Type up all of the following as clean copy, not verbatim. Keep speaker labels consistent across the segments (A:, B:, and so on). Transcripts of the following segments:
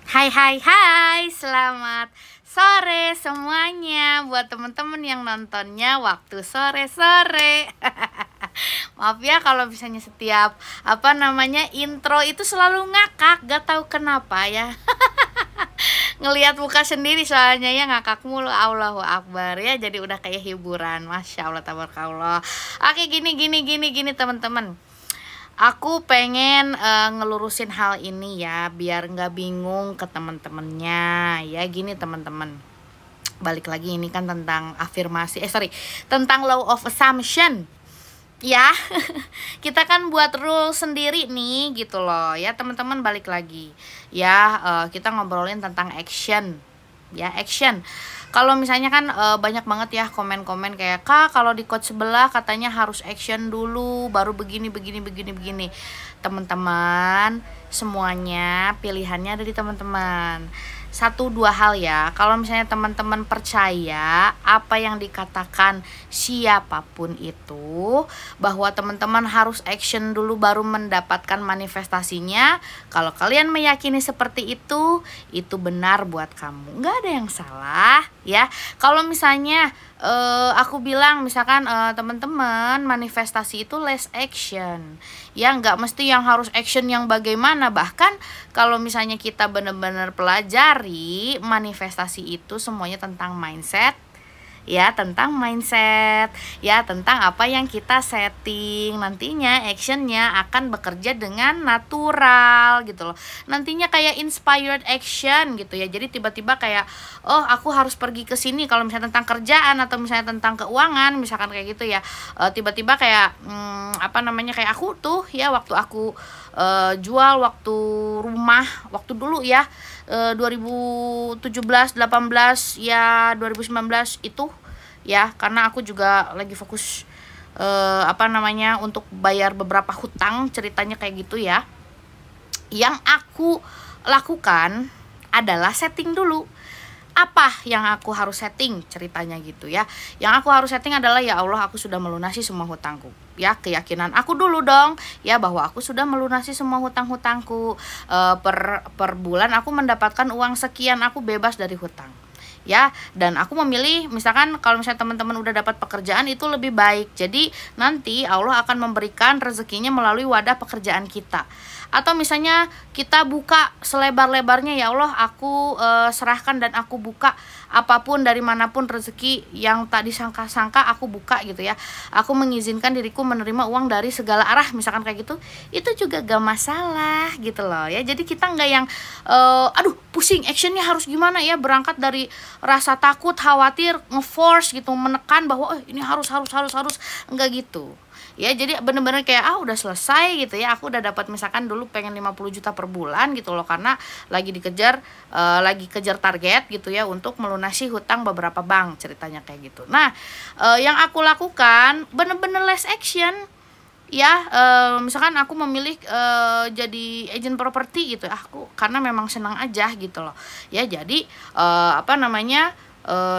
A: Hai hai hai, selamat sore semuanya buat temen-temen yang nontonnya waktu sore-sore. Maaf ya kalau misalnya setiap intro itu selalu ngakak, gak tahu kenapa ya. Ngelihat muka sendiri soalnya ya ngakak mulu, Allahu Akbar ya, jadi udah kayak hiburan. Masya Allah, tabarakallah. Oke, gini teman-teman. Aku pengen ngelurusin hal ini ya, biar nggak bingung ke teman-temannya. Ya gini teman-teman, balik lagi ini kan tentang afirmasi, tentang law of assumption. Ya, kita kan buat rule sendiri nih gitu loh ya teman-teman. Balik lagi ya, kita ngobrolin tentang action. Ya, action. Kalau misalnya kan banyak banget ya komen-komen kayak, "Kak, kalau di coach sebelah katanya harus action dulu baru begini." Teman-teman, semuanya pilihannya ada di teman-teman. Satu dua hal ya, kalau misalnya teman-teman percaya apa yang dikatakan siapapun itu, bahwa teman-teman harus action dulu baru mendapatkan manifestasinya, kalau kalian meyakini seperti itu benar buat kamu, nggak ada yang salah ya. Kalau misalnya aku bilang misalkan teman-teman manifestasi itu less action ya, nggak mesti yang harus action yang bagaimana. Bahkan kalau misalnya kita benar-benar pelajari, manifestasi itu semuanya tentang mindset ya, tentang mindset ya, tentang apa yang kita setting. Nantinya actionnya akan bekerja dengan natural gitu loh, nantinya kayak inspired action gitu ya. Jadi tiba-tiba kayak, oh aku harus pergi ke sini kalau misalnya tentang kerjaan atau misalnya tentang keuangan misalkan kayak gitu ya. Tiba-tiba kayak kayak aku tuh ya, waktu aku jual waktu rumah waktu dulu ya, 2017, 18 ya, 2019 itu ya, karena aku juga lagi fokus untuk bayar beberapa hutang, ceritanya kayak gitu ya. Yang aku lakukan adalah setting dulu. Apa yang aku harus setting, ceritanya gitu ya. Yang aku harus setting adalah, ya Allah, aku sudah melunasi semua hutangku. Ya, keyakinan aku dulu dong ya, bahwa aku sudah melunasi semua hutang-hutangku. Per bulan aku mendapatkan uang sekian, aku bebas dari hutang. Ya, dan aku memilih, misalkan kalau misalnya teman-teman udah dapat pekerjaan itu lebih baik. Jadi nanti Allah akan memberikan rezekinya melalui wadah pekerjaan kita. Atau misalnya kita buka selebar-lebarnya, ya Allah, aku serahkan dan aku buka apapun dari manapun rezeki yang tak disangka-sangka, aku buka gitu ya. Aku mengizinkan diriku menerima uang dari segala arah, misalkan kayak gitu. Itu juga gak masalah gitu loh ya. Jadi kita nggak yang aduh pusing, actionnya harus gimana ya, berangkat dari rasa takut, khawatir, nge-force gitu, menekan bahwa ini harus enggak gitu. Ya, jadi bener-bener kayak udah selesai gitu ya. Aku udah dapat, misalkan dulu pengen 50 juta per bulan gitu loh, karena lagi dikejar lagi kejar target gitu ya untuk melunasi hutang beberapa bank, ceritanya kayak gitu. Nah, yang aku lakukan bener-bener less action ya. Misalkan aku memilih jadi agent properti gitu, aku karena memang senang aja gitu loh ya. Jadi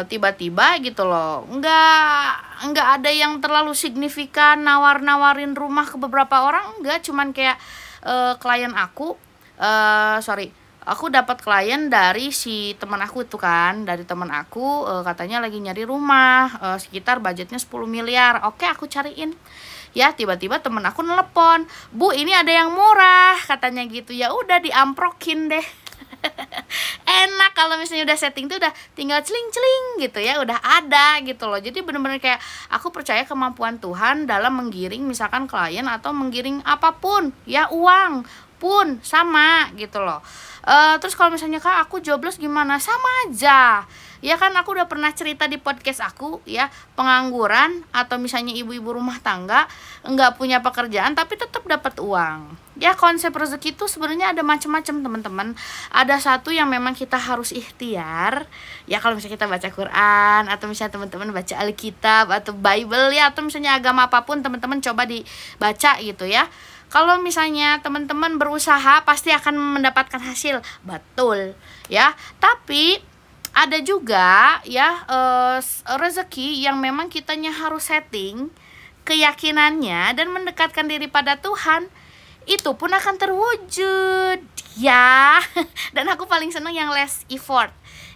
A: tiba-tiba gitu loh, nggak ada yang terlalu signifikan nawarin rumah ke beberapa orang, enggak. Cuman kayak klien aku aku dapat klien dari si teman aku itu kan, dari teman aku, katanya lagi nyari rumah sekitar budgetnya 10 miliar. Oke, aku cariin ya. Tiba-tiba temen aku nelpon, "Bu, ini ada yang murah," katanya gitu. Ya udah, diamprokin deh. Enak kalau misalnya udah setting tuh, udah tinggal celing-celing gitu ya, udah ada gitu loh. Jadi bener-bener kayak aku percaya kemampuan Tuhan dalam menggiring misalkan klien atau menggiring apapun ya, uang pun sama gitu loh. Terus kalau misalnya, "Kak, aku jobless gimana?" Sama aja ya kan. Aku udah pernah cerita di podcast aku ya, pengangguran atau misalnya ibu-ibu rumah tangga nggak punya pekerjaan tapi tetap dapat uang ya. Konsep rezeki itu sebenarnya ada macam-macam teman-teman. Ada satu yang memang kita harus ikhtiar ya, kalau misalnya kita baca Quran atau misalnya teman-teman baca Alkitab atau Bible ya, atau misalnya agama apapun, teman-teman coba dibaca gitu ya. Kalau misalnya teman-teman berusaha pasti akan mendapatkan hasil, betul ya. Tapi ada juga ya rezeki yang memang kitanya harus setting keyakinannya dan mendekatkan diri pada Tuhan. itu pun akan terwujud ya. Dan aku paling seneng yang less effort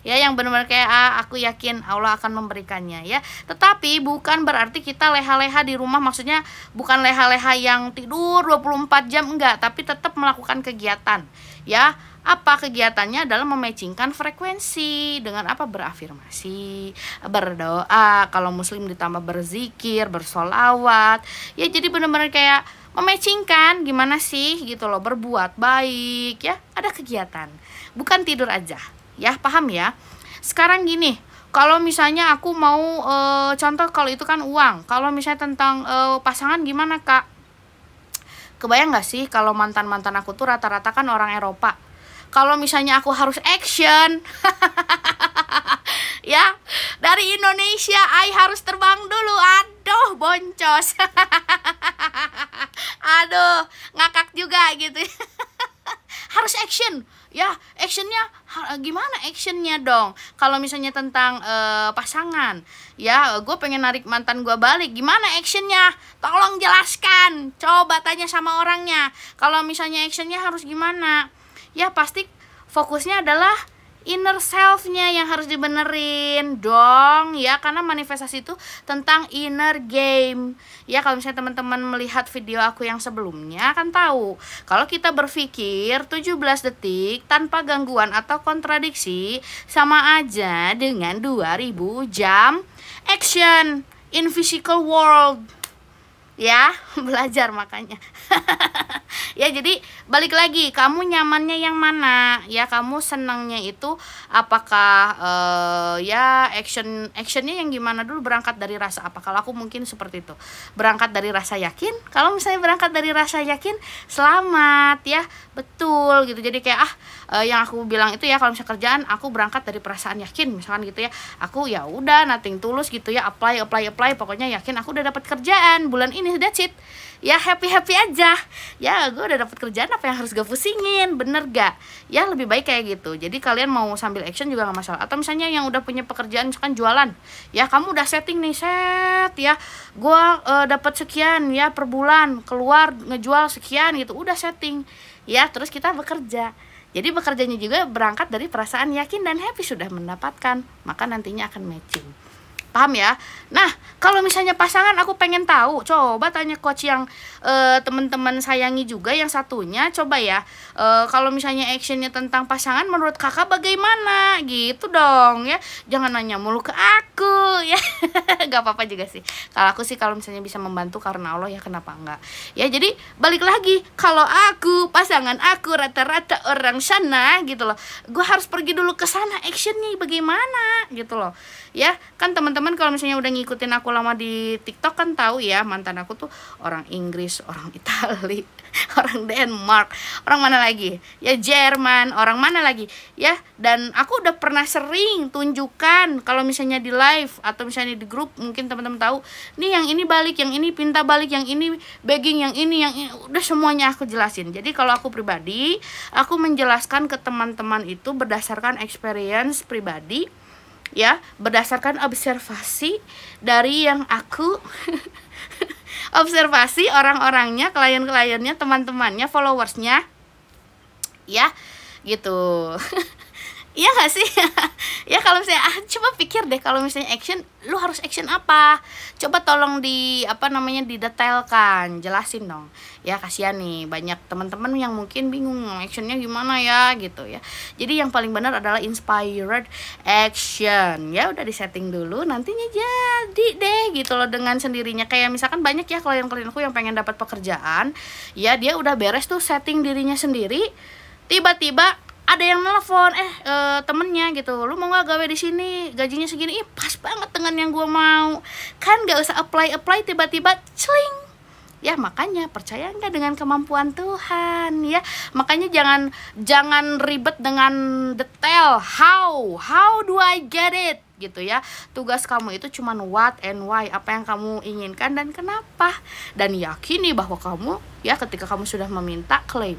A: ya, yang benar-benar kayak aku yakin Allah akan memberikannya ya. Tetapi bukan berarti kita leha-leha di rumah, maksudnya bukan leha-leha yang tidur 24 jam, enggak, tapi tetap melakukan kegiatan ya. Apa kegiatannya? Adalah mematchingkan frekuensi dengan apa? Berafirmasi, berdoa, kalau muslim ditambah berzikir, bersolawat ya. Jadi benar-benar kayak mematchingkan gimana sih gitu loh, berbuat baik ya, ada kegiatan, bukan tidur aja ya, paham ya. Sekarang gini, kalau misalnya aku mau contoh, kalau itu kan uang, kalau misalnya tentang pasangan gimana Kak? Kebayang gak sih kalau mantan-mantan aku tuh rata-rata kan orang Eropa. Kalau misalnya aku harus action ya, dari Indonesia I harus terbang dulu, aduh boncos aduh ngakak juga gitu harus action ya. Actionnya gimana actionnya dong? Kalau misalnya tentang pasangan ya, gue pengen narik mantan gue balik, gimana actionnya? Tolong jelaskan, coba tanya sama orangnya. Kalau misalnya actionnya harus gimana ya, pasti fokusnya adalah inner self-nya yang harus dibenerin dong ya, karena manifestasi itu tentang inner game ya. Kalau misalnya teman-teman melihat video aku yang sebelumnya akan tahu, kalau kita berpikir 17 detik tanpa gangguan atau kontradiksi sama aja dengan 2000 jam action in physical world ya. Belajar makanya ya. Jadi balik lagi, kamu nyamannya yang mana ya, kamu senangnya itu apakah ya actionnya yang gimana dulu, berangkat dari rasa apa. Kalau aku mungkin seperti itu, berangkat dari rasa yakin. Kalau misalnya berangkat dari rasa yakin, selamat ya, betul gitu. Jadi kayak yang aku bilang itu ya, kalau misalnya kerjaan aku berangkat dari perasaan yakin misalkan gitu ya, aku ya udah nothing tulus gitu ya, apply pokoknya yakin aku udah dapat kerjaan bulan ini, that's it ya, happy aja ya, gue udah dapat kerjaan, apa yang harus gue pusingin, bener gak ya? Lebih baik kayak gitu. Jadi kalian mau sambil action juga gak masalah. Atau misalnya yang udah punya pekerjaan misalkan jualan ya, kamu udah setting nih, set ya, gue dapat sekian ya per bulan, keluar ngejual sekian gitu, udah setting ya, terus kita bekerja. Jadi bekerjanya juga berangkat dari perasaan yakin dan happy sudah mendapatkan, maka nantinya akan matching. Paham ya? Nah, kalau misalnya pasangan, aku pengen tahu, coba tanya coach yang teman-teman sayangi juga yang satunya, coba ya, kalau misalnya actionnya tentang pasangan menurut kakak bagaimana gitu dong ya. Jangan nanya mulu ke aku ya. Gak apa-apa juga sih. Kalau aku sih, kalau misalnya bisa membantu karena Allah ya, kenapa enggak ya. Jadi balik lagi, kalau aku, pasangan aku rata-rata orang sana gitu loh, gue harus pergi dulu ke sana, actionnya bagaimana gitu loh ya. Kan teman-teman kalau misalnya udah ngikutin aku lama di TikTok kan tahu ya, mantan aku tuh orang Inggris, orang Itali, orang Denmark, orang mana lagi ya, Jerman, orang mana lagi ya. Dan aku udah pernah sering tunjukkan kalau misalnya di live atau misalnya di grup, mungkin teman-teman tahu nih, yang ini balik, yang ini pinta balik, yang ini begging, yang ini udah semuanya aku jelasin. Jadi kalau aku pribadi, aku menjelaskan ke teman-teman itu berdasarkan experience pribadi ya, berdasarkan observasi dari yang aku observasi orang-orangnya, klien-kliennya, teman-temannya, followersnya ya gitu. Iya gak sih? Ya kalau misalnya coba pikir deh, kalau misalnya action, lu harus action apa? Coba tolong didetailkan, jelasin dong. Ya kasihan nih, banyak teman-teman yang mungkin bingung actionnya gimana ya gitu ya. Jadi yang paling benar adalah inspired action. Ya udah disetting dulu, nantinya jadi deh gitu loh dengan sendirinya. Kayak misalkan banyak ya klien-klienku yang pengen dapat pekerjaan, ya dia udah beres tuh setting dirinya sendiri, tiba-tiba ada yang nelfon, temennya gitu, lu mau nggak gawe di sini, gajinya segini, pas banget dengan yang gue mau, kan nggak usah apply, tiba-tiba celing ya. Makanya percaya nggak dengan kemampuan Tuhan ya. Makanya jangan ribet dengan detail, how do I get it gitu ya. Tugas kamu itu cuman what and why, apa yang kamu inginkan dan kenapa, dan yakini bahwa kamu ya, ketika kamu sudah meminta, klaim,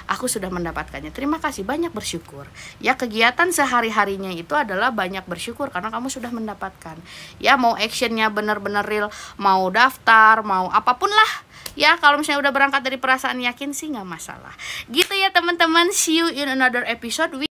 A: aku sudah mendapatkannya, terima kasih, banyak bersyukur ya. Kegiatan sehari-harinya itu adalah banyak bersyukur karena kamu sudah mendapatkan ya. Mau actionnya bener-bener real, mau daftar, mau apapun lah Ya kalau misalnya udah berangkat dari perasaan yakin sih nggak masalah. Gitu ya teman-teman, see you in another episode.